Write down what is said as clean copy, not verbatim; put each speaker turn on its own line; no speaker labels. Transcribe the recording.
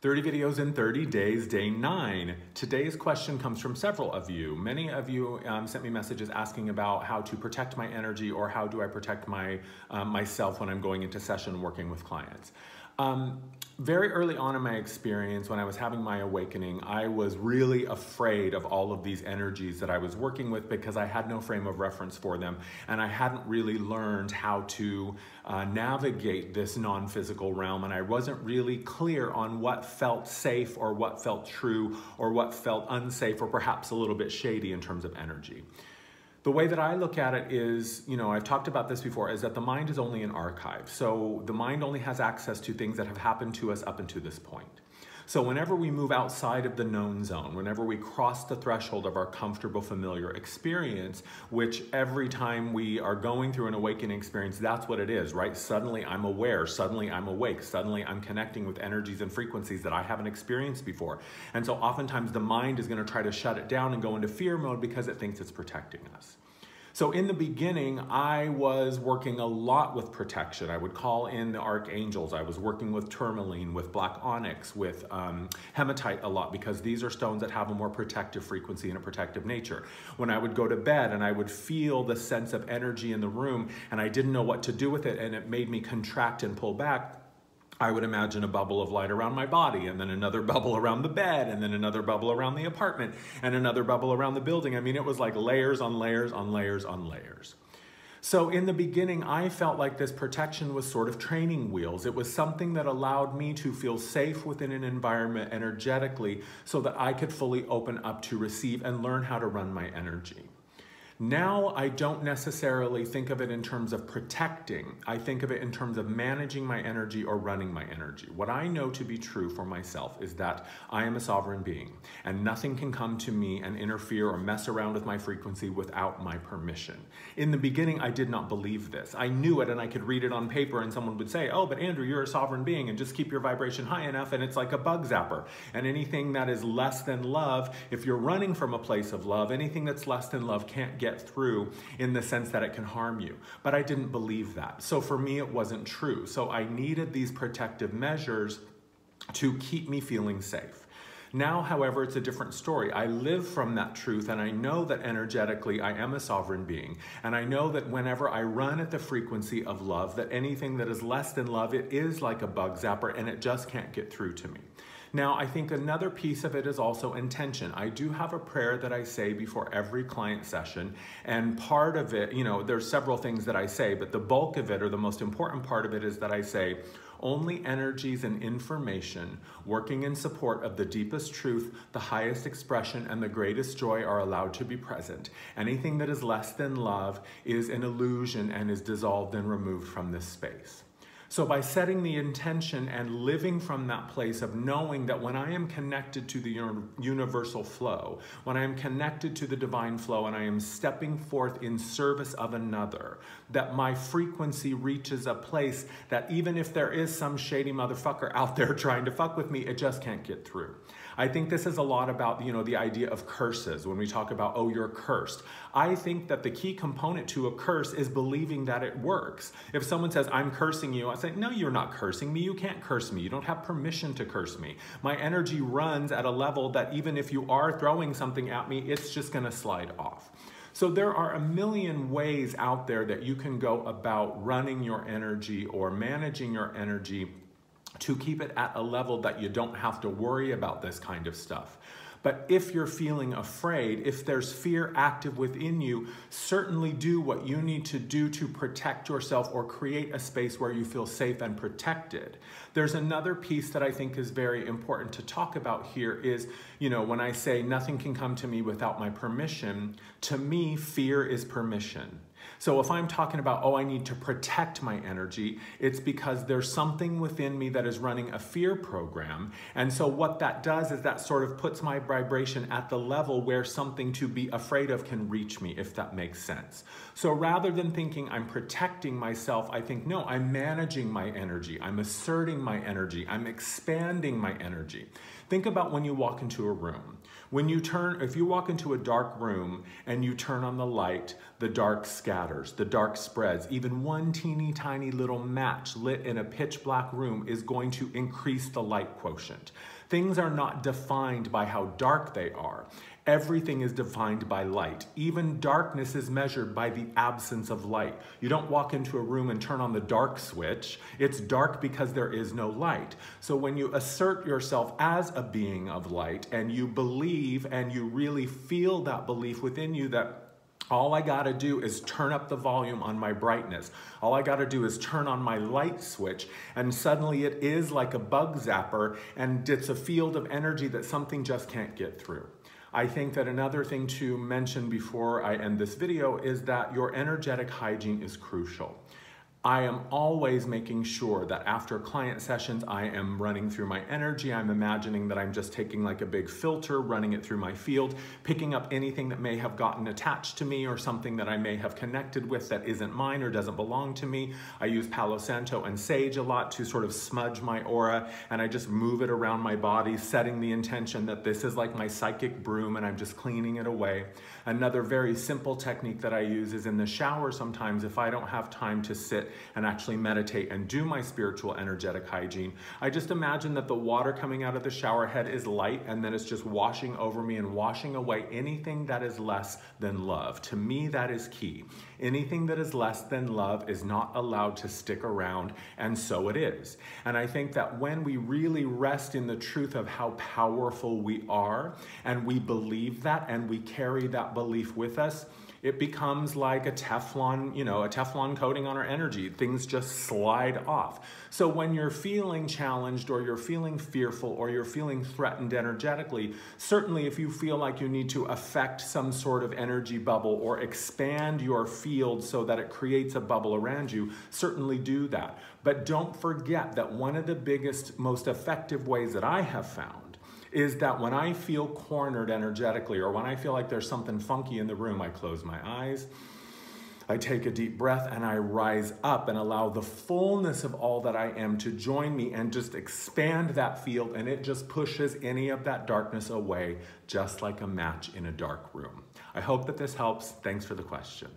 30 videos in 30 days, day 9. Today's question comes from several of you. Many of you sent me messages asking about how to protect my energy or how do I protect myself when I'm going into session working with clients. Very early on in my experience, when I was having my awakening, I was really afraid of all of these energies that I was working with because I had no frame of reference for them, and I hadn't really learned how to navigate this non-physical realm, and I wasn't really clear on what felt safe or what felt true or what felt unsafe or perhaps a little bit shady in terms of energy. The way that I look at it is, I've talked about this before, is that the mind is only an archive. So the mind only has access to things that have happened to us up until this point. So whenever we move outside of the known zone, whenever we cross the threshold of our comfortable, familiar experience, which every time we are going through an awakening experience, that's what it is, right? Suddenly I'm aware, suddenly I'm awake, suddenly I'm connecting with energies and frequencies that I haven't experienced before. And so oftentimes the mind is going to try to shut it down and go into fear mode because it thinks it's protecting us. So in the beginning, I was working a lot with protection. I would call in the archangels. I was working with tourmaline, with black onyx, with hematite a lot, because these are stones that have a more protective frequency and a protective nature. When I would go to bed and I would feel the sense of energy in the room and I didn't know what to do with it and it made me contract and pull back, I would imagine a bubble of light around my body, and then another bubble around the bed, and then another bubble around the apartment, and another bubble around the building. I mean, it was like layers on layers on layers on layers. So in the beginning, I felt like this protection was sort of training wheels. It was something that allowed me to feel safe within an environment energetically so that I could fully open up to receive and learn how to run my energy. Now I don't necessarily think of it in terms of protecting. I think of it in terms of managing my energy or running my energy. What I know to be true for myself is that I am a sovereign being and nothing can come to me and interfere or mess around with my frequency without my permission. In the beginning, I did not believe this. I knew it and I could read it on paper and someone would say, oh, but Andrew, you're a sovereign being and just keep your vibration high enough and it's like a bug zapper. And anything that is less than love, if you're running from a place of love, anything that's less than love can't get through in the sense that it can harm you. But I didn't believe that. So for me, it wasn't true. So I needed these protective measures to keep me feeling safe. Now, however, it's a different story. I live from that truth and I know that energetically I am a sovereign being. And I know that whenever I run at the frequency of love, that anything that is less than love, it is like a bug zapper and it just can't get through to me. Now, I think another piece of it is also intention. I do have a prayer that I say before every client session, and part of it, there's several things that I say, but the bulk of it, or the most important part of it, is that I say, only energies and information working in support of the deepest truth, the highest expression, and the greatest joy are allowed to be present. Anything that is less than love is an illusion and is dissolved and removed from this space. So by setting the intention and living from that place of knowing that when I am connected to the universal flow, when I am connected to the divine flow and I am stepping forth in service of another, that my frequency reaches a place that even if there is some shady motherfucker out there trying to fuck with me, it just can't get through. I think this is a lot about, the idea of curses when we talk about, oh, you're cursed. I think that the key component to a curse is believing that it works. If someone says, I'm cursing you, I say, no, you're not cursing me. You can't curse me. You don't have permission to curse me. My energy runs at a level that even if you are throwing something at me, it's just going to slide off. So there are a million ways out there that you can go about running your energy or managing your energy to keep it at a level that you don't have to worry about this kind of stuff. But if you're feeling afraid, if there's fear active within you, certainly do what you need to do to protect yourself or create a space where you feel safe and protected. There's another piece that I think is very important to talk about here is, when I say nothing can come to me without my permission, to me, fear is permission. So if I'm talking about, oh, I need to protect my energy, it's because there's something within me that is running a fear program. And so what that does is that sort of puts my vibration at the level where something to be afraid of can reach me, if that makes sense. So rather than thinking I'm protecting myself, I think, no, I'm managing my energy. I'm asserting my energy. I'm expanding my energy. Think about when you walk into a room. If you walk into a dark room and you turn on the light, the dark scatters, the dark spreads. Even one teeny tiny little match lit in a pitch black room is going to increase the light quotient. Things are not defined by how dark they are. Everything is defined by light. Even darkness is measured by the absence of light. You don't walk into a room and turn on the dark switch. It's dark because there is no light. So when you assert yourself as a being of light and you believe and you really feel that belief within you that all I gotta do is turn up the volume on my brightness. All I gotta do is turn on my light switch, and suddenly it is like a bug zapper, and it's a field of energy that something just can't get through. I think that another thing to mention before I end this video is that your energetic hygiene is crucial. I am always making sure that after client sessions, I am running through my energy. I'm imagining that I'm just taking like a big filter, running it through my field, picking up anything that may have gotten attached to me or something that I may have connected with that isn't mine or doesn't belong to me. I use Palo Santo and sage a lot to sort of smudge my aura, and I just move it around my body, setting the intention that this is like my psychic broom and I'm just cleaning it away. Another very simple technique that I use is in the shower sometimes if I don't have time to sit and actually meditate and do my spiritual energetic hygiene. I just imagine that the water coming out of the shower head is light, and then it's just washing over me and washing away anything that is less than love. To me, that is key. Anything that is less than love is not allowed to stick around, and so it is. And I think that when we really rest in the truth of how powerful we are, and we believe that, and we carry that belief with us, it becomes like a Teflon, a Teflon coating on our energy. Things just slide off. So when you're feeling challenged or you're feeling fearful or you're feeling threatened energetically, certainly if you feel like you need to affect some sort of energy bubble or expand your field so that it creates a bubble around you, certainly do that. But don't forget that one of the biggest, most effective ways that I have found is that when I feel cornered energetically or when I feel like there's something funky in the room, I close my eyes, I take a deep breath, and I rise up and allow the fullness of all that I am to join me and just expand that field, and it just pushes any of that darkness away, just like a match in a dark room. I hope that this helps. Thanks for the question.